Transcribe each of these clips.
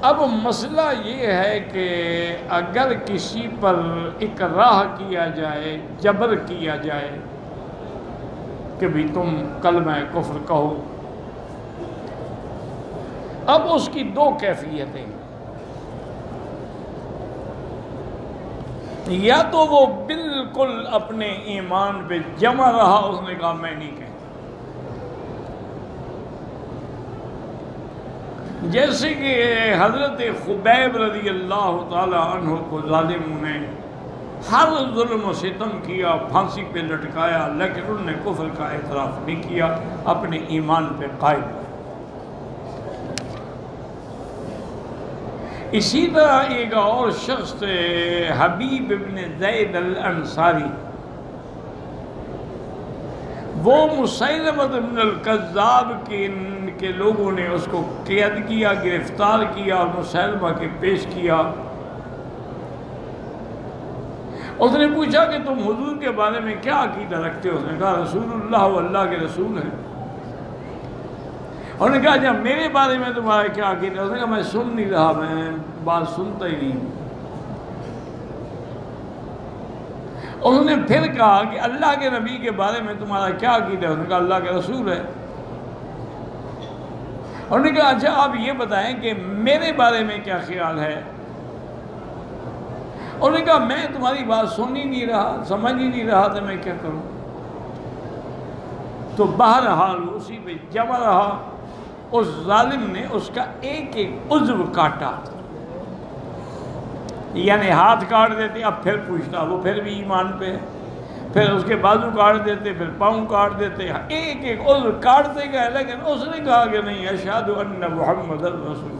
اب مسئلہ یہ ہے کہ اگر کسی پر اکراہ کیا جائے، جبر کیا جائے کہ بھی تم کلمہ کفر کہو، اب اس کی دو کیفیتیں، یا تو وہ بالکل اپنے ایمان پہ جمع رہا، اس نے کہا میں نہیں کہتا، جیسے کہ حضرت خبیب رضی اللہ تعالی عنہ کو ظالموں نے ہر ظلم و ستم کیا، پھانسی پہ لٹکایا، لیکن انہوں نے کفر کا اعتراف نہیں کیا، اپنے ایمان پہ قائم رہے۔ اسی طرح ایک اور شخص تھے حبیب ابن زید الانصاری، وہ مسیلمہ ابن الکذاب کے لوگوں نے اس کو قید کیا، گرفتار کیا اور مسیلمہ کے پیش کیا۔ اس نے پوچھا کہ تم حضور کے بارے میں کیا عقیدہ رکھتے ہو؟ اس نے کہا رسول اللہ و اللہ کے رسول ہیں۔ انہوں نے کہا جب میرے بارے میں تمہارا کیا عقیدہ؟ اس نے کہا میں سن نہیں رہا، میں بات سنتا ہی نہیں۔ انہوں نے پھر کہا کہ اللہ کے نبی کے بارے میں تمہارا کیا عقیدہ ہے؟ انہوں نے کہا اللہ کے رسول ہے۔ انہوں نے کہا اچھا آپ یہ بتائیں کہ میرے بارے میں کیا خیال ہے؟ انہوں نے کہا میں تمہاری بات سن ہی نہیں رہا، سمجھ ہی نہیں رہا تو میں کیا کروں؟ تو بہرحال اسی پہ جمع رہا۔ اس ظالم نے اس کا ایک ایک عضو کاٹا، یعنی ہاتھ کاٹ دیتے، اب پھر پوچھتا، وہ پھر بھی ایمان پہ ہے، پھر اس کے بازو کاٹ دیتے، پھر پاؤں کاٹ دیتے، ایک ایک عضو کاٹتے گئے، لیکن اس نے کہا کہ نہیں اشہد ان محمد رسول۔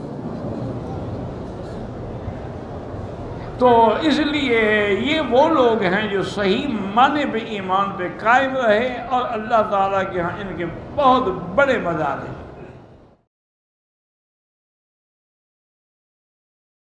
تو اس لیے یہ وہ لوگ ہیں جو صحیح معنی پہ ایمان پہ قائم رہے، اور اللہ تعالیٰ کے ہاں ان کے بہت بڑے مزار ہیں۔